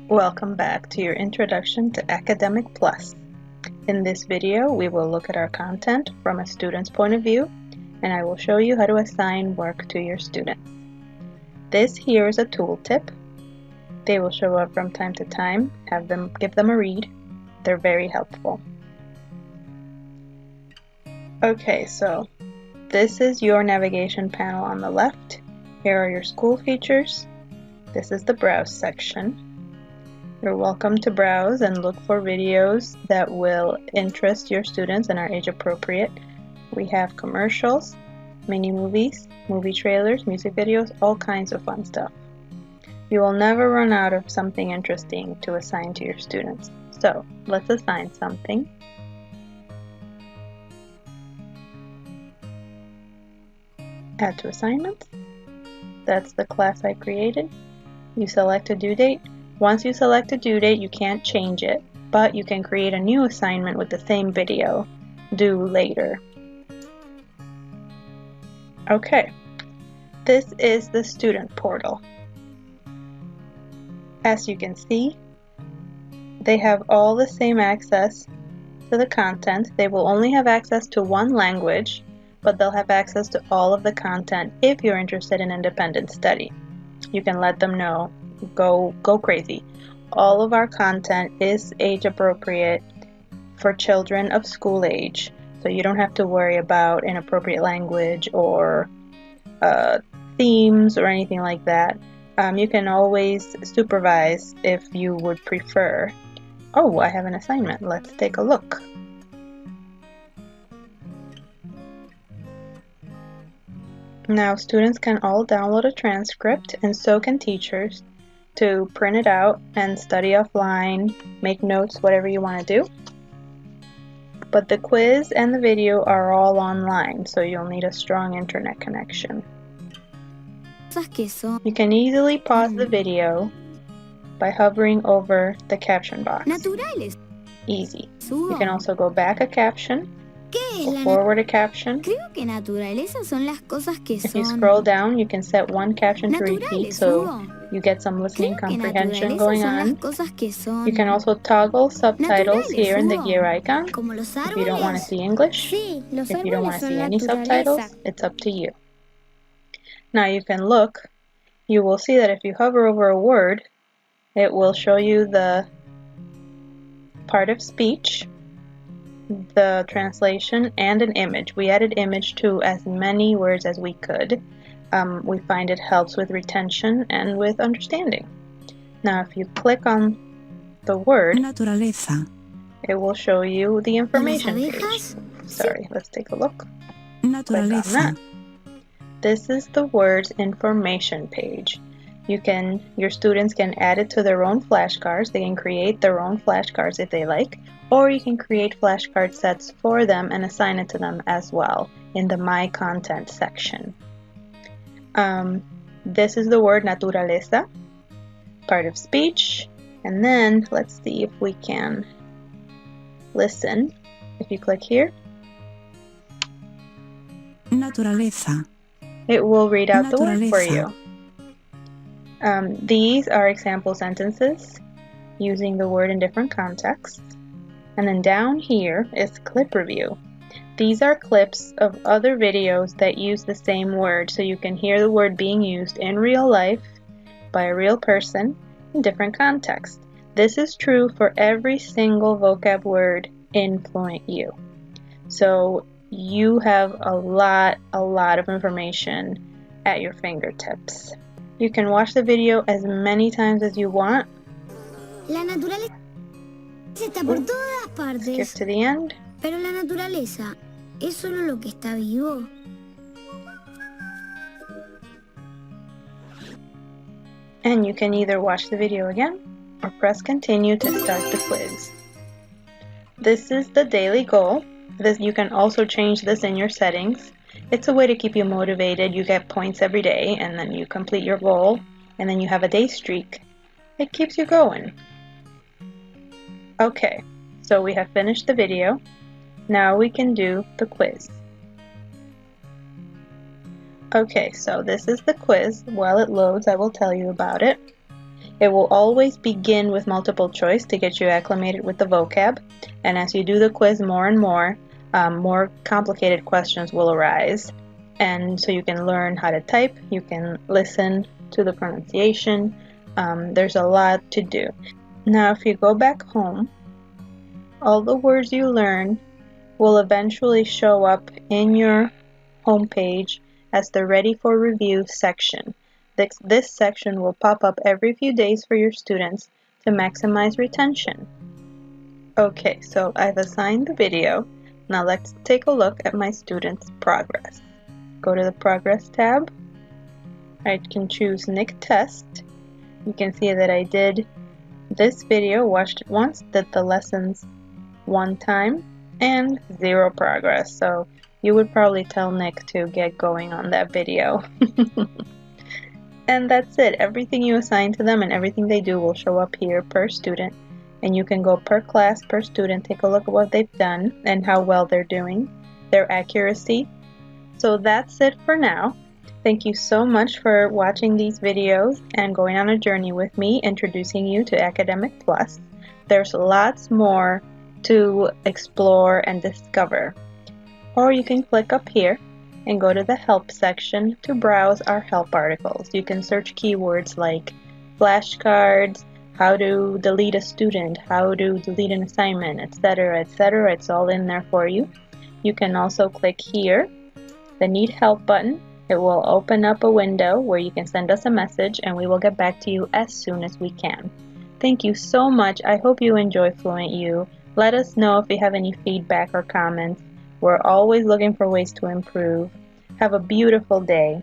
Welcome back to your Introduction to Academic Plus. In this video, we will look at our content from a student's point of view, and I will show you how to assign work to your students. This here is a tooltip. They will show up from time to time. Give them a read. They're very helpful. Okay, so this is your navigation panel on the left. Here are your school features. This is the Browse section. You're welcome to browse and look for videos that will interest your students and are age appropriate. We have commercials, mini movies, movie trailers, music videos, all kinds of fun stuff. You will never run out of something interesting to assign to your students. So let's assign something. Add to assignments. That's the class I created. You select a due date. Once you select a due date, you can't change it, but you can create a new assignment with the same video, due later. Okay, this is the student portal. As you can see, they have all the same access to the content. They will only have access to one language, but they'll have access to all of the content if you're interested in independent study. You can let them know. Go crazy. All of our content is age appropriate for children of school age, so you don't have to worry about inappropriate language or themes or anything like that. You can always supervise if you would prefer. Oh, I have an assignment. Let's take a look. Now students can all download a transcript, and so can teachers, to print it out and study offline, make notes, whatever you want to do. But the quiz and the video are all online, so you'll need a strong internet connection. You can easily pause the video by hovering over the caption box. Easy. You can also go back a caption, go forward a caption. If you scroll down, you can set one caption to repeat, so you get some listening comprehension going on. You can also toggle subtitles here in the gear icon if you don't want to see English. If you don't want to see any subtitles, it's up to you. Now you can look. You will see that if you hover over a word, it will show you the part of speech, the translation, and an image. We added image to as many words as we could. We find it helps with retention and with understanding. Now if you click on the word, Naturaleza. it will show you the information page. Sorry, let's take a look. Click on Naturaleza. that. This is the word's information page. Your students can add it to their own flashcards. They can create their own flashcards if they like, or you can create flashcard sets for them and assign it to them as well in the My Content section. This is the word naturaleza, part of speech, and then let's see if we can listen. If you click here, Naturaleza. it will read out the word for you. These are example sentences using the word in different contexts. And then down here is clip review. These are clips of other videos that use the same word, so you can hear the word being used in real life by a real person in different contexts. This is true for every single vocab word in FluentU. So you have a lot of information at your fingertips. You can watch the video as many times as you want. La naturaleza está por todas partes. Skip to the end. Pero la naturaleza es solo lo que está vivo. And you can either watch the video again or press continue to start the quiz. This is the daily goal. You can also change this in your settings. It's a way to keep you motivated. You get points every day, and then you complete your goal, and then you have a day streak. It keeps you going. Okay, so we have finished the video. Now we can do the quiz. Okay, so this is the quiz. While it loads, I will tell you about it. It will always begin with multiple choice to get you acclimated with the vocab, and as you do the quiz more and more complicated questions will arise. And so you can learn how to type, you can listen to the pronunciation. There's a lot to do. Now if you go back home, all the words you learn will eventually show up in your homepage as the Ready for Review section. This section will pop up every few days for your students to maximize retention. Okay, so I've assigned the video. Now let's take a look at my students' progress. Go to the Progress tab. I can choose Nick Test. You can see that I did this video, watched it once, did the lessons one time, and 0 progress. So you would probably tell Nick to get going on that video. And that's it. Everything you assign to them and everything they do will show up here per student. And you can go per class, per student, take a look at what they've done and how well they're doing, their accuracy. So that's it for now. Thank you so much for watching these videos and going on a journey with me, introducing you to Academic Plus. There's lots more to explore and discover. Or you can click up here and go to the Help section to browse our help articles. You can search keywords like flashcards, how to delete a student, how to delete an assignment, etc., etc. It's all in there for you. You can also click here, the Need Help button. It will open up a window where you can send us a message and we will get back to you as soon as we can. Thank you so much. I hope you enjoy FluentU. Let us know if you have any feedback or comments. We're always looking for ways to improve. Have a beautiful day.